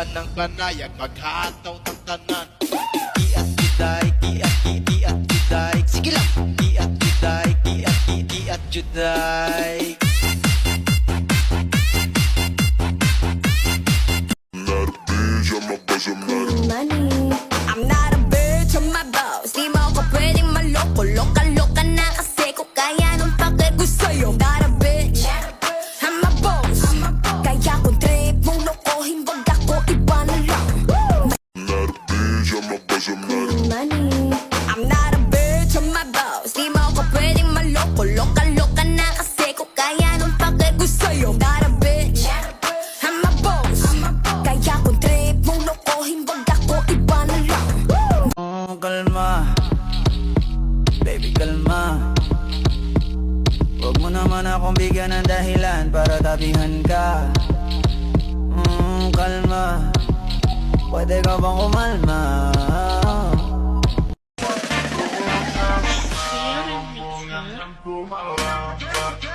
man ng panayag, maghataw ng tanan. Kiat juday, kiat juday. Sige lang. Kiat juday, kiat juday. I'm not a bitch, I'm my boss. Di mo ako pwedeng maloko. Loka-loka na kasi ko kaya nung pakit ko sa'yo. Not a bitch, I'm my boss. Kaya kung trip mong lokohin, wag ako iba na lang. I'm not a bitch, I'm my boss. Di mo ako pwedeng maloko. Loka-loka na kasi ko kaya nung pakit ko sa'yo. Not a bitch, I'm my boss. Kaya kung trip mong lokohin, wag ako iba na lang. Kalma, baby kalma. Huwag mo naman akong bigyan ng dahilan para tabihan ka. Kalma, pwede ka bang kumalma? Sierra Mix, huh?